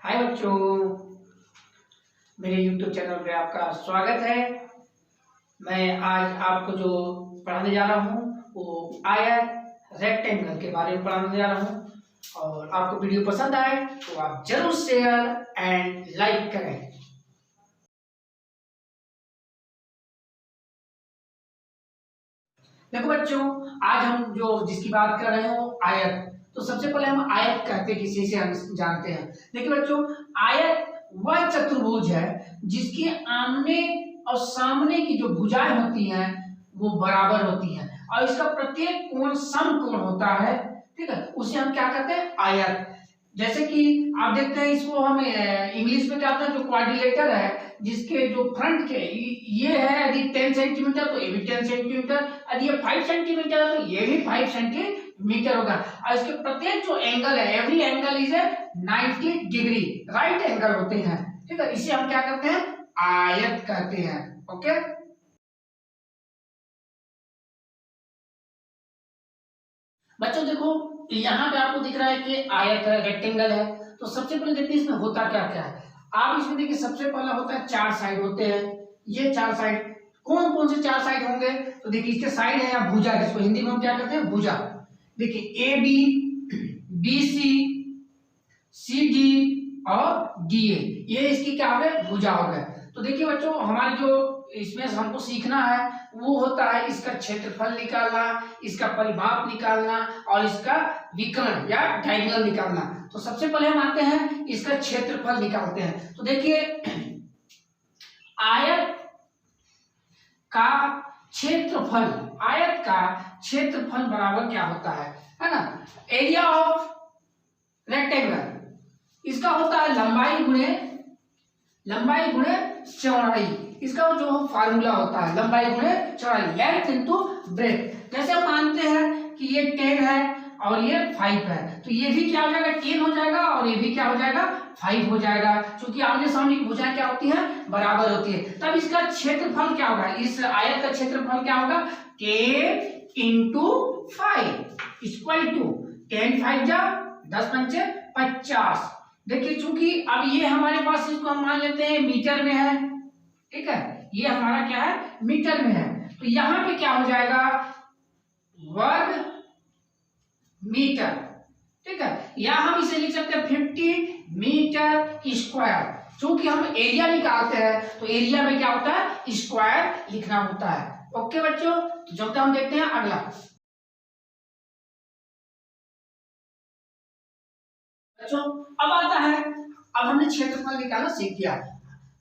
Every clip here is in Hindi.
हाय बच्चों, मेरे YouTube चैनल पे आपका स्वागत है। मैं आज आपको जो पढ़ाने जा रहा हूँ वो आयत रेक्टेंगल के बारे में पढ़ाने जा रहा हूँ। और आपको वीडियो पसंद आए तो आप जरूर शेयर एंड लाइक करें। देखो बच्चों, आज हम जिसकी बात कर रहे हैं वो आयत। तो सबसे पहले हम आयत कहते किसी से हम जानते हैं। देखिए बच्चों, आयत वह चतुर्भुज है जिसके आमने और सामने की जो भुजाएं होती हैं वो बराबर होती हैं और इसका प्रत्येक कोण समकोण होता है। ठीक है, उसे हम क्या कहते हैं? आयत। जैसे कि आप देखते हैं, इसको हम इंग्लिश में क्या होता है, जो क्वाड्रिलेटर है जिसके जो फ्रंट के ये है, यदि 10 सेंटीमीटर तो ये भी 10 सेंटीमीटर, यदि ये 5 सेंटीमीटर है तो ये भी 5 सेंटीमीटर होगा। और इसके प्रत्येक जो एंगल है, every angle is 90 degree right angle होते हैं। ठीक है, इसे हम क्या कहते हैं? आयत कहते हैं। ओके, बच्चों देखो, यहाँ पे आपको दिख रहा है कि आयत है, रेक्टेंगल है। तो सबसे पहले देखते हैं इसमें होता क्या क्या है। आप इसमें देखिए, सबसे पहला होता है चार साइड होते हैं। ये चार साइड कौन कौन से चार साइड होंगे? तो देखिए, इसके साइड है या भुजा, जिसको हिंदी में हम क्या कहते हैं? भुजा। देखिए A B, B C, C D और डी ए, ये इसकी क्या हो गए? भुजा हो गए। तो देखिए बच्चों, हमारे जो इसमें हमको सीखना है वो होता है इसका क्षेत्रफल निकालना, इसका परिमाप निकालना और इसका विकर्ण या डायगोनल निकालना। तो सबसे पहले हम आते हैं इसका क्षेत्रफल निकालते हैं। तो देखिए, आयत का क्षेत्रफल, आयत का क्षेत्रफल बराबर क्या होता है ना? एरिया ऑफ रेक्टेंगल, इसका होता है लंबाई गुणे चौड़ाई। इसका जो फार्मूला होता है लंबाई गुणे चौड़ाई, लेंथ इनटू ब्रेथ। जैसे हम मानते हैं कि ये 10 है और ये 5 है, तो ये भी क्या हो जाएगा? 10 हो जाएगा और ये भी क्या हो जाएगा? 5 हो जाएगा, क्योंकि आमने सामने की भुजाएं क्या होती हैं? बराबर होती है। तब इसका क्षेत्रफल क्या होगा? इस आयत का क्षेत्रफल क्या होगा? 10 इंटू 5 इक्वल टू 10 5 जा 10 पंचे 50। देखिए, चूंकि अब ये हमारे पास, इसको हम मान लेते हैं मीटर में है। ठीक है, ये हमारा क्या है? मीटर में है। तो यहां पे क्या हो जाएगा? वर्ग मीटर। ठीक है, या हम इसे लिख सकते हैं 50 मीटर स्क्वायर। चूंकि हम एरिया निकालते हैं तो एरिया में क्या होता है? स्क्वायर लिखना होता है। ओके बच्चों, तो जब तक हम देखते हैं अगला। बच्चों अब आता है, अब हमने क्षेत्रफल निकालना सीख लिया।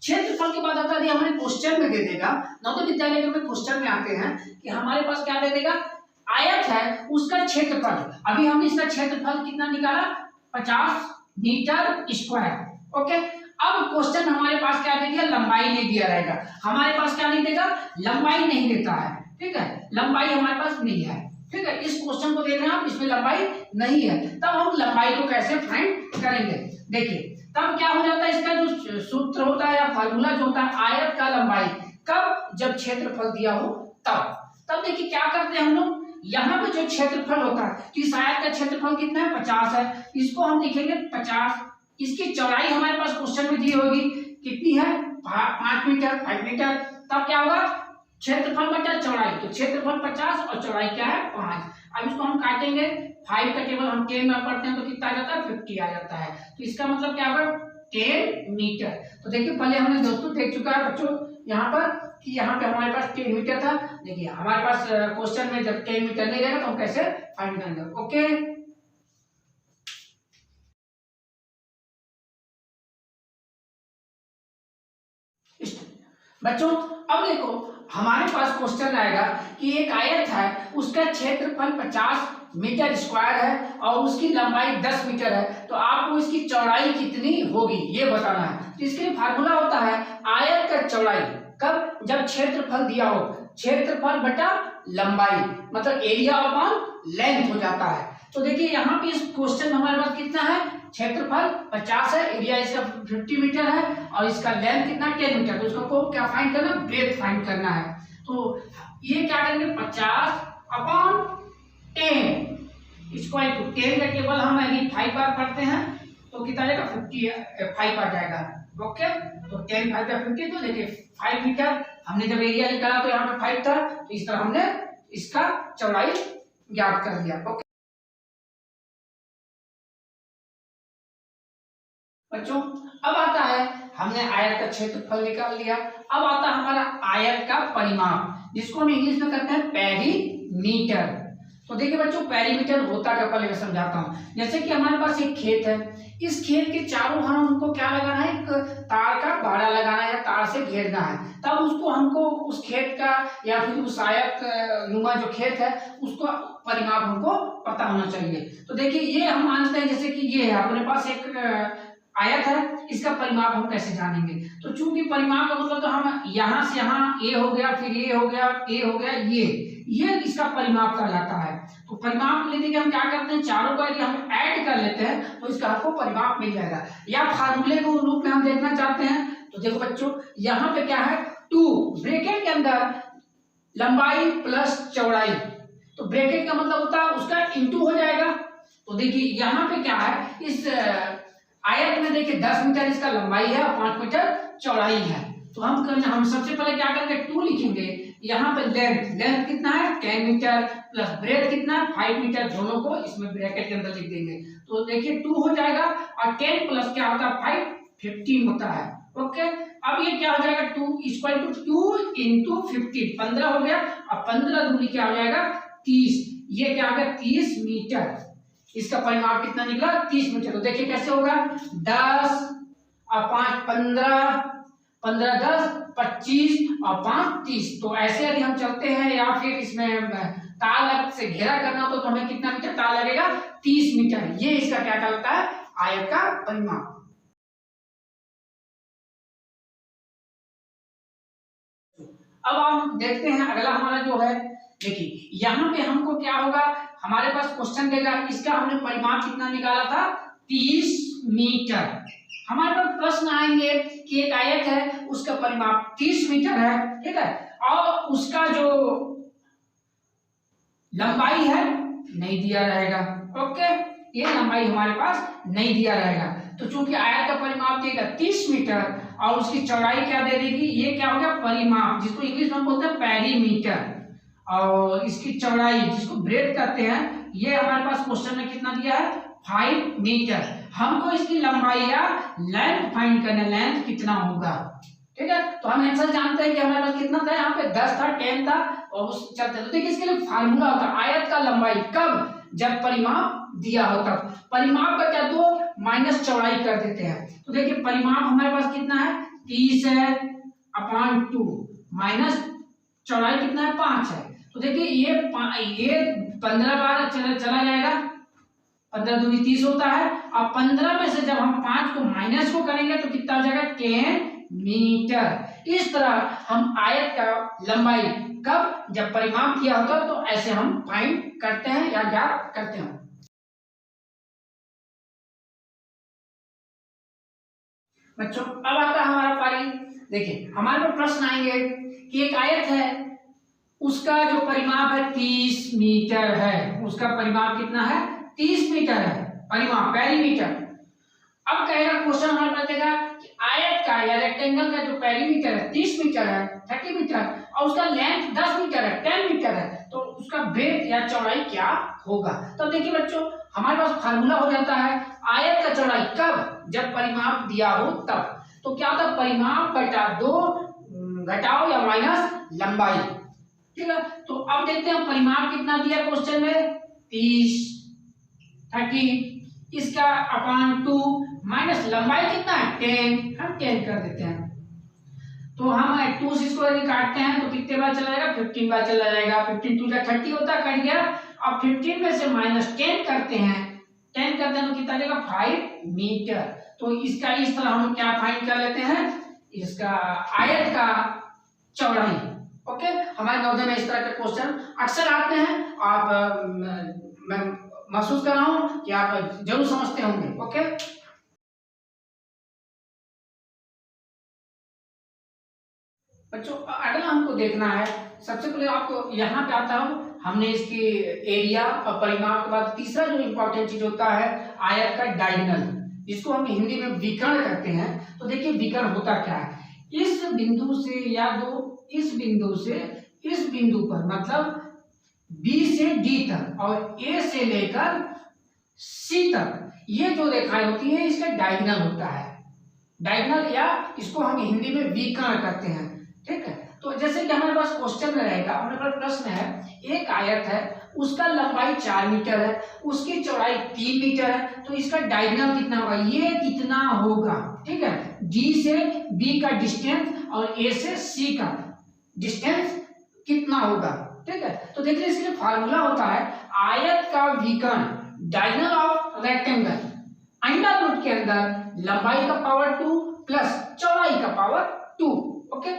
क्षेत्रफल के बाद आता है, हमें क्वेश्चन में दे देगा। नवोदय विद्यालय में क्वेश्चन में आते हैं कि हमारे पास क्या दे देगा? आयत है, उसका क्षेत्रफल। अभी हमने इसका क्षेत्रफल कितना निकाला? 50 मीटर स्क्वायर। ओके, अब क्वेश्चन हमारे पास क्या दे दिया? लंबाई नहीं दिया रहेगा। हमारे पास क्या नहीं देगा? लंबाई नहीं देता है। ठीक है, लंबाई हमारे पास नहीं है। ठीक है, इस क्वेश्चन को देख रहे हैं आप, इसमें लंबाई नहीं है। तब हम लंबाई को कैसे फाइंड करेंगे? देखिए, तब क्या हो जाता है, इसका जो सूत्र होता है या फार्मूला जो होता है आयत का लंबाई, कब? जब क्षेत्रफल दिया हो तब देखिए क्या करते हैं हम लोग, यहाँ पे जो क्षेत्रफल होता है, तो इस आयत का क्षेत्रफल कितना है? 50 है। इसको हम लिखेंगे 50। इसकी चौड़ाई हमारे पास क्वेश्चन में दी होगी, कितनी है? 5 मीटर, 5 मीटर। तब क्या होगा? क्षेत्रफल बटा चौड़ाई, तो क्षेत्रफल 50 और चौड़ाई क्या है? 5। अब इसको हम काटेंगे, 5 का टेबल हम 10 में पढ़ते हैं तो कितना आ जाता है? 50 आ जाता है। तो इसका मतलब क्या होगा? 10 मीटर। तो देखिए, पहले हमने दोस्तों देख चुका है बच्चों यहाँ पर कि यहाँ पे हमारे पास 10 मीटर था। देखिए, हमारे पास क्वेश्चन में जब 10 मीटर नहीं रहेगा तो हम कैसे फाइंड करेंगे? ओके बच्चों, अब देखो हमारे पास क्वेश्चन आएगा कि एक आयत है, उसका क्षेत्रफल 50 मीटर स्क्वायर है और उसकी लंबाई 10 मीटर है। तो आपको इसकी चौड़ाई कितनी होगी ये बताना है। तो इसके लिए फार्मूला होता है आयत का चौड़ाई, कब? जब क्षेत्रफल दिया हो। क्षेत्रफल बटा लंबाई, मतलब एरिया अपॉन लेंथ हो जाता है। तो देखिए, यहाँ पे इस क्वेश्चन में हमारे पास कितना है? क्षेत्रफल 50 है, एरिया इसका 50 मीटर है और इसका लेंथ कितना? 10 मीटर। तो उसको क्या फाइंड करना? ब्रेथ फाइंड करना है। तो ये क्या करेंगे? 50 अपॉन 10 इक्वल टू 10 का टेबल हम यदि 5 बार पढ़ते हैं तो तो कितना आएगा 55 आ जाएगा। ओके, तो 10 5 50, तो देखिए 5 मीटर हमने जब एरिया निकाला तो यहाँ पे 5 था, तो इस तरह हमने इसका चौड़ाई ज्ञात कर दिया। ओके बच्चों, अब आता है हमने आयत का क्षेत्रफल निकाल लिया, अब आता है हमारा आयत का परिमाप, जिसको हम इंग्लिश में कहते हैं पेरीमीटर। तो देखिए बच्चों, पेरीमीटर होता क्या, पहले मैं समझाता हूँ। जैसे कि हमारे पास एक खेत है, इस खेत के चारों ओर हमको क्या लगाना है, एक तार का बाड़ा लगाना है या तार से घेरना है, तब उसको हमको उस खेत का या फिर उस आयत नुमा जो खेत है उसको परिमाप हमको पता होना चाहिए। तो देखिए ये हम मानते हैं जैसे कि ये है अपने पास एक आयत है, इसका परिमाप हम कैसे जानेंगे। तो चूंकि परिमाप का मतलब तो हम यहाँ से यहाँ ए हो गया, फिर ए हो गया, ए हो गया, ये इसका परिमाप कहलाता है। तो परिमाप लेने के हम क्या करते हैं, चारों का यदि हम ऐड कर लेते हैं तो इसका आपको परिमाप मिल जाएगा। या फार्मूले को रूप में हम देखना चाहते हैं तो देखो बच्चों, यहाँ पे क्या है 2 ब्रैकेट के अंदर लंबाई प्लस चौड़ाई, तो ब्रैकेट का मतलब होता है उसका इंटू हो जाएगा। तो देखिए यहाँ पे क्या है, इस आयत में देखिए 10 मीटर इसका लंबाई है और 5 मीटर चौड़ाई है। तो हम सबसे पहले क्या करेंगे, 2 लिखेंगे। यहाँ पे लेंथ कितना है 10 मीटर प्लस ब्रेथ कितना है 5 मीटर, दोनों को इसमें ब्रैकेट के अंदर लिख देंगे। तो देखिए 2 हो जाएगा और 10 प्लस क्या होता है 5, 15 होता है। ओके, अब ये क्या हो जाएगा 2 इक्वल टू 2 इंटू 15, 15 हो गया और 15 दूनी क्या हो जाएगा 30, ये क्या हो गया 30 मीटर। इसका परिमाप कितना निकला 30 मीटर। तो देखिए कैसे होगा, 10 और 5 15, 15 10 25 और 5 30। तो ऐसे यदि हम चलते हैं या फिर इसमें तार से घेरा करना हो तो हमें कितना मीटर तार लगेगा 30 मीटर। ये इसका क्या कहलाता है, आयत का परिमाप। अब हम देखते हैं अगला हमारा जो है, देखिए यहाँ पे हमको क्या होगा, हमारे पास क्वेश्चन देगा, इसका हमने परिमाप कितना निकाला था 30 मीटर। हमारे पास प्रश्न आएंगे कि एक आयत है उसका परिमाप 30 मीटर है, ठीक है, और उसका जो लंबाई है नहीं दिया रहेगा। ओके, ये लंबाई हमारे पास नहीं दिया रहेगा। तो चूंकि आयत का परिमाप देगा 30 मीटर और उसकी चौड़ाई क्या दे देगी, ये क्या हो गया परिमाप, जिसको इंग्लिश में बोलते हैं पेरीमीटर, और इसकी चौड़ाई जिसको ब्रेथ कहते हैं, ये हमारे पास क्वेश्चन में कितना दिया है 5 मीटर। हमको इसकी लंबाई या लेंथ फाइंड करना, लेंथ कितना होगा, ठीक है। तो हम आंसर जानते हैं कि हमारे पास कितना था, यहाँ पे 10 था 10 था और उस चलते। तो देखिए इसके लिए फार्मूला होता है आयत का लंबाई कब, जब परिमाप दिया हो तब। परिमाप का क्या, 2 माइनस चौड़ाई कर देते हैं। तो देखिए परिमाप हमारे पास कितना है 30 है अपॉन 2 माइनस चौड़ाई कितना है 5 है। तो देखिए ये 15 बार चला जाएगा, 15 दूनी 30 होता है, और 15 में से जब हम 5 को माइनस को करेंगे तो कितना हो जाएगा 10 मीटर। इस तरह हम आयत का लंबाई कब, जब परिमाप किया होता है, तो ऐसे हम फाइंड करते हैं या ज्ञात करते हैं। बच्चों अब आता है हमारा पारी, देखिए हमारे पास प्रश्न आएंगे कि एक आयत है उसका जो परिमाप है 30 मीटर है, उसका परिमाप कितना है 30 मीटर है, परिमाप पेरीमीटर। अब कहेगा क्वेश्चन हमारे पास देगा कि आयत का या रेक्टेंगल का जो पेरीमीटर है 30 मीटर है 30 मीटर और उसका लेंथ 10 मीटर है 10 मीटर है, तो उसका ब्रेथ या चौड़ाई क्या होगा। तो देखिए बच्चों हमारे पास फार्मूला हो जाता है आयत का चौड़ाई कब, जब परिमाप दिया हो तब। तो क्या होता है परिमाप बटा 2 घटाओ या माइनस लंबाई, ठीक है। तो अब देखते हैं परिमाप कितना दिया क्वेश्चन में 30 इसका अपॉन 2 माइनस लंबाई कितना है 10, हम 10 कर देते हैं। तो हम 2 से इसको यदि काटते हैं तो कितने बार चला जाएगा 15 बार चला जाएगा, 15 2 30 होता है, कट गया। अब 15 में से माइनस 10 करते हैं, 10 करते हैं तो कितना जाएगा 5 मीटर। तो इसका इस तरह हम क्या फाइंड कर लेते हैं, इसका आयत का चौड़ाई। ओके, हमारे नवोदय में इस तरह के क्वेश्चन अक्सर आते हैं, आप मैं महसूस कर रहा हूं कि आप जरूर समझते होंगे। ओके, बच्चों अगला हमको देखना है, सबसे पहले आपको यहाँ पे आता हूँ, हमने इसकी एरिया और परिमाप के बाद तीसरा जो इम्पोर्टेंट चीज होता है आयत का डायगोनल, जिसको हम हिंदी में विकर्ण कहते हैं। तो देखिए विकर्ण होता क्या है, इस बिंदु से या दो इस बिंदु से इस बिंदु पर मतलब बी से डी तक और ए से लेकर सी तक ये जो रेखाएं होती है इसका डायगोनल होता है, डायगोनल या इसको हम हिंदी में विकर्ण कहते हैं। ठीक है, तो जैसे कि हमारे पास क्वेश्चन में रहेगा, हमारे पास प्रश्न है, एक आयत है उसका लंबाई 4 मीटर है, उसकी चौड़ाई 3 मीटर है, तो इसका डायगोनल कितना होगा, ये कितना होगा। ठीक है, डी से बी का डिस्टेंस और ए से सी का डिस्टेंस कितना होगा। ठीक है, तो देखिए इसके लिए फार्मूला होता है आयत का विकर्ण, diagonal of rectangle, under root के अंदर लंबाई का पावर 2 प्लस चौड़ाई का पावर 2। ओके,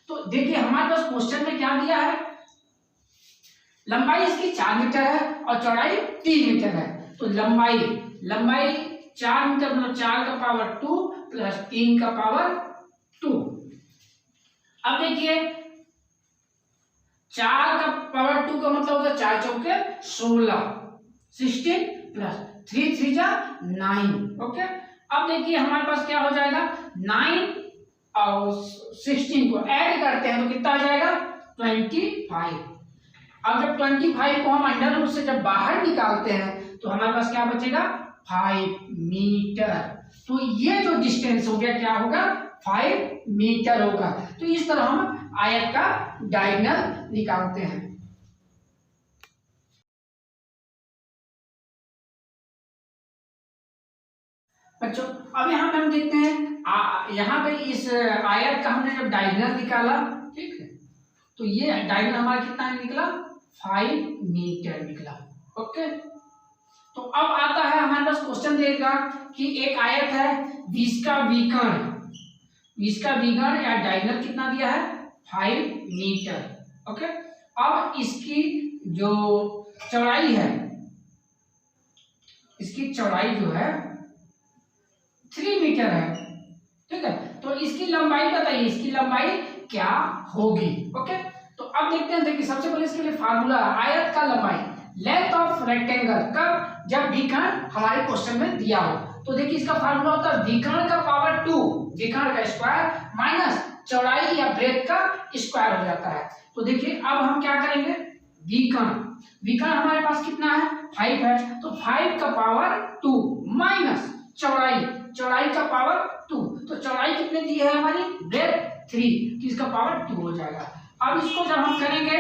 तो देखिए हमारे पास क्वेश्चन में क्या दिया है, लंबाई इसकी 4 मीटर है और चौड़ाई 3 मीटर है। तो लंबाई 4 मीटर मतलब 4 का पावर 2 प्लस 3 का पावर 2। अब देखिए 4 का पावर 2 का मतलब होता है 4 चौके 16 प्लस 3 3 जा 9। ओके, अब देखिए हमारे पास क्या हो जाएगा, 9 और 16 को ऐड करते हैं तो कितना आ जाएगा 25। अब जब 25 को हम अंडर रूट से जब बाहर निकालते हैं तो हमारे पास क्या बचेगा 5 मीटर। तो ये जो डिस्टेंस हो गया क्या होगा 5 मीटर होगा। तो इस तरह हम आयत का डायगोनल निकालते हैं। बच्चों अब यहाँ पे हम देखते हैं यहाँ पे इस आयत का हमने जब डायगोनल निकाला, ठीक है, तो ये डायगोनल हमारा कितना निकला 5 मीटर निकला। ओके, तो अब आता है हमारे पास क्वेश्चन देगा कि एक आयत है 20 का विकर्ण या डायगोनल कितना दिया है 5 मीटर। ओके, अब इसकी जो चौड़ाई है, इसकी चौड़ाई जो है 3 मीटर है। ठीक है, तो इसकी लंबाई बताइए, इसकी लंबाई क्या होगी। ओके, तो अब देखते हैं, देखिए सबसे पहले इसके लिए फार्मूला आयत का लंबाई, लेंथ ऑफ रेक्टेंगल, कब जब विकर्ण हमारे क्वेश्चन में दिया हो। तो देखिए इसका फार्मूला होता है विकर्ण का पावर 2, विकर्ण का स्क्वायर माइनस चौड़ाई या ब्रेथ का स्क्वायर हो जाता है। तो देखिए अब हम क्या करेंगे, विकर्ण हमारे पास कितना है 5 है, तो 5 का पावर 2 माइनस चौड़ाई का पावर 2, तो चौड़ाई कितने दी है हमारी ब्रेथ 3, तो इसका पावर 2 हो जाएगा। अब इसको जब हम करेंगे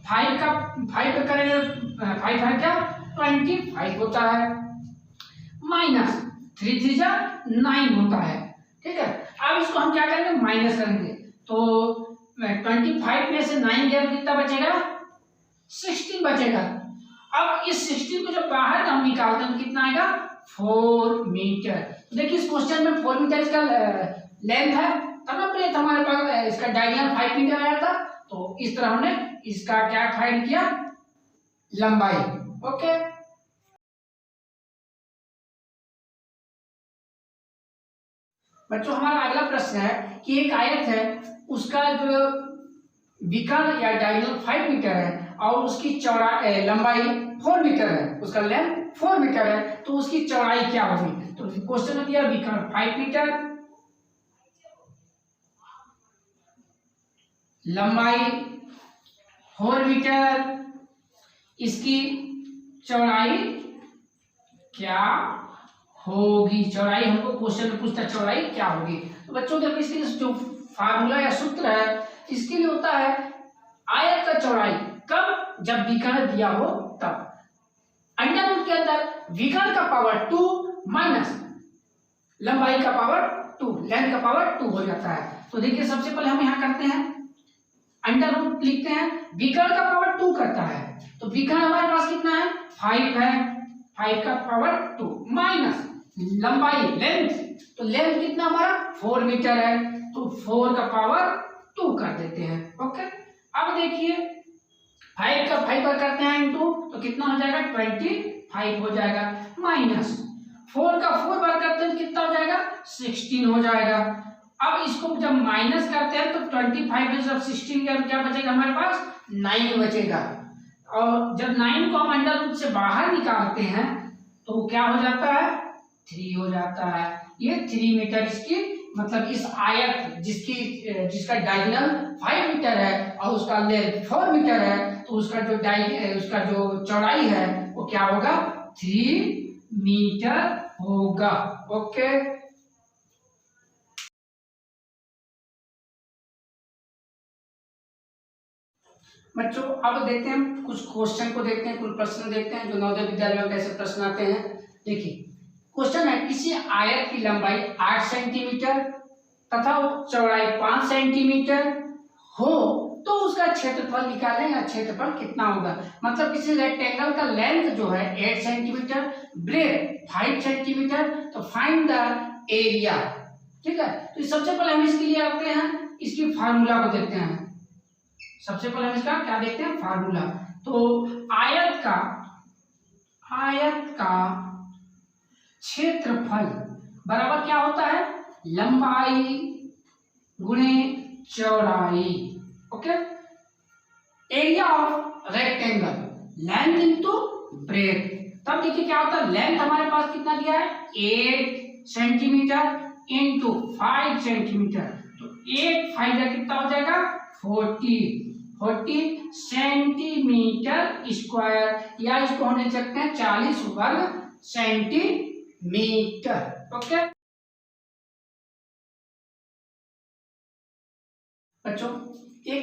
5 पे करेंगे 5 क्या 25 होता है, माइनस 3 3 जा 9 होता है। ठीक है, अब इसको हम क्या करेंगे माइनस करेंगे, तो 25 में से 9 गया तो कितना बचेगा 16 बचेगा। अब इस 16 को जब बाहर हम निकालते हैं तो कितना आएगा 4 मीटर। तो देखिए इस क्वेश्चन में 4 मीटर इसका लेंथ है, तब ना ब्रेथ हमारे पास इसका डायगोनल 5 मीटर आया था, तो इस तरह हमने इसका क्या फाइंड किया लंबाई। ओके, बच्चों हमारा अगला प्रश्न है कि एक आयत है उसका जो विकर्ण या डायगोनल 5 मीटर है और उसकी लंबाई 4 मीटर है, उसका लेंथ 4 मीटर है, तो उसकी चौड़ाई क्या होगी। तो क्वेश्चन में दिया विकर्ण 5 मीटर, लंबाई 4 मीटर, इसकी चौड़ाई क्या होगी, चौड़ाई हमको क्वेश्चन में पूछता है चौड़ाई क्या होगी। तो बच्चों देखो इसके लिए जो फार्मूला या सूत्र है इसके लिए होता है आयत का चौड़ाई कब जब विकर्ण दिया हो तब, अंडर रूट के अंदर विकर्ण का पावर 2 माइनस लंबाई का पावर 2, लेंथ का पावर 2 हो जाता है। तो देखिए सबसे पहले हम यहाँ करते हैं अंडर रूट लिखते हैं, विकर्ण का पावर 2 करता है, तो विकर्ण हमारे पास कितना है 5 है, 5 का पावर 2 माइनस लंबाई लेंथ, तो लेंथ कितना हमारा 4 मीटर है, तो 4 का पावर 2 कर देते हैं। ओके, अब देखिए 5 का 5 पर करते हैं इनटू, तो कितना हो जाएगा 25 हो जाएगा, माइनस 4 का 4 बार करते हैं तो कितना हो जाएगा 16 हो जाएगा। अब इसको जब माइनस करते हैं तो 25 में जब 16 का क्या बचेगा हमारे पास 9 बचेगा, और जब 9 को हम अंडर रूट से बाहर निकालते हैं तो क्या हो जाता है 3 हो जाता है। ये 3 मीटर इसकी मतलब इस आयत जिसका डायगोनल 5 मीटर है और उसका लेंथ 4 मीटर है, तो उसका जो चौड़ाई है वो क्या होगा, 3 मीटर होगा। ओके, बच्चों अब देखते हैं कुछ क्वेश्चन को, देखते हैं कुछ प्रश्न देखते हैं जो नवोदय विद्यालय में कैसे प्रश्न आते हैं। देखिए क्वेश्चन है, किसी आयत की लंबाई 8 सेंटीमीटर तथा चौड़ाई 5 सेंटीमीटर हो तो उसका क्षेत्रफल निकालें या क्षेत्रफल कितना होगा। मतलब किसी रेक्टेंगल का लेंथ जो है 8 सेंटीमीटर, ब्रेथ 5 सेंटीमीटर, तो फाइंड द एरिया। ठीक है, तो सबसे पहले हम इसके लिए आते हैं, इसकी फार्मूला को देखते हैं। सबसे पहले हम इसका क्या देखते हैं, फार्मूला। तो आयत का क्षेत्रफल बराबर क्या होता है, लंबाई गुणे चौड़ाई। Okay, area of rectangle, length into breadth. तब देखिए क्या होता है, लेंथ हमारे पास कितना दिया है 8 सेंटीमीटर इंटू 5 सेंटीमीटर, तो 8 5 कितना हो जाएगा 40 सेंटीमीटर स्क्वायर, या इसको हम लिख सकते हैं 40 वर्ग सेंटीमीटर। ओके बच्चों, एक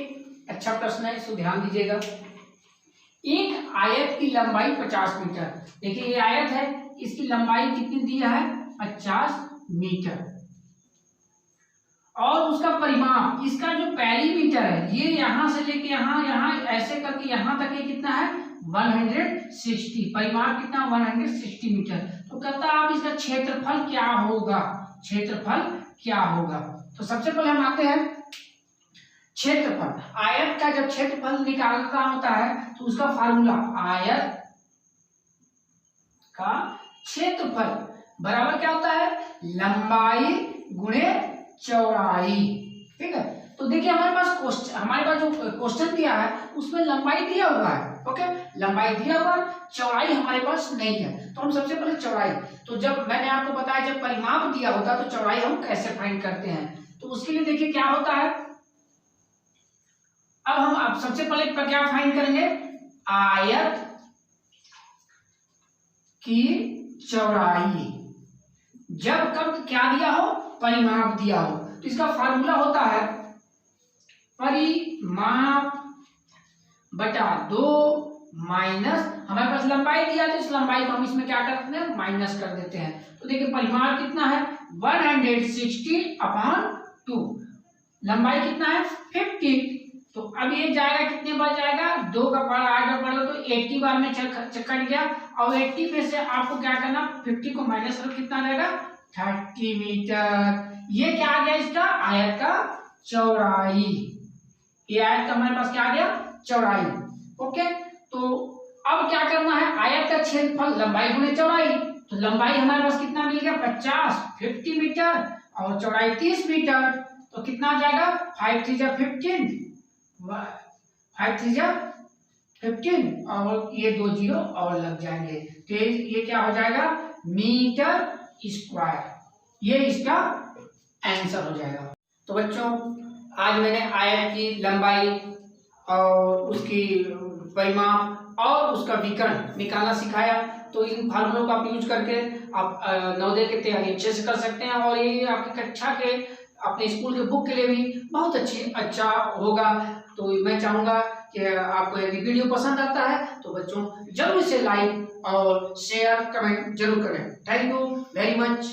अच्छा प्रश्न है, इसको ध्यान दीजिएगा। एक आयत की लंबाई 50 मीटर, देखिए ये आयत है, इसकी लंबाई कितनी दिया है 50 मीटर, और उसका परिमाप, इसका जो पेरीमीटर है ये यहां से लेके यहाँ ऐसे करके यहाँ तक ये कितना है 160, परिमाप कितना 160 मीटर। तो कहता है आप इसका क्षेत्रफल क्या होगा, क्षेत्रफल क्या होगा। तो सबसे पहले हम आते हैं क्षेत्रफल, आयत का जब क्षेत्रफल निकालना होता है तो उसका फार्मूला, आयत का क्षेत्रफल बराबर क्या होता है, लंबाई गुणे चौड़ाई। ठीक है, तो देखिए हमारे पास जो क्वेश्चन दिया है उसमें लंबाई दिया हुआ है। ओके, लंबाई दिया हुआ, चौड़ाई हमारे पास नहीं है, तो हम सबसे पहले चौड़ाई, तो जब मैंने आपको बताया जब परिमाप दिया होता है तो चौड़ाई हम कैसे फाइंड करते हैं। तो उसके लिए देखिए क्या होता है, अब सबसे पहले क्या फाइंड करेंगे, आयत की चौड़ाई, जब कब क्या दिया हो, परिमाप दिया हो, तो इसका फार्मूला होता है परिमाप बटा 2 माइनस, हमारे पास लंबाई दिया तो इस लंबाई को हम इसमें क्या करते हैं, माइनस कर देते हैं। तो देखिए परिमाप कितना है 160/2, लंबाई कितना है 50, तो अब ये जाएगा कितने बार जाएगा, 2 का पावर आगे बढ़ो तो 80 बार में कट गया, और 80 में से आपको क्या करना 50 को माइनस करो, कितना रहेगा 30 मीटर। ये क्या आ गया, इसका आयत का चौड़ाई, ये आयत का हमारे पास क्या आ गया चौड़ाई। ओके, तो अब क्या करना है, आयत का क्षेत्रफल लंबाई गुणे चौड़ाई, तो लंबाई हमारे पास कितना मिल गया 50 मीटर और चौड़ाई 30 मीटर, तो कितना आ जाएगा 5 3 जा 15, 5 3 जा 15 और ये 2 जीरो और लग जाएंगे, तो ये क्या हो जाएगा मीटर स्क्वायर, ये इसका आंसर हो जाएगा। तो बच्चों आज मैंने आयत की लंबाई और उसकी परिमाप और उसका विकर्ण निकालना सिखाया, तो इन फार्मूलों का आप यूज करके आप नवोदय की तैयारी अच्छे से कर सकते हैं, और ये आपकी कक्षा के अपने स्कूल के बुक के लिए भी बहुत अच्छा होगा। तो मैं चाहूँगा कि आपको यदि वीडियो पसंद आता है तो बच्चों जरूर इसे लाइक और शेयर कमेंट जरूर करें। Thank you very much.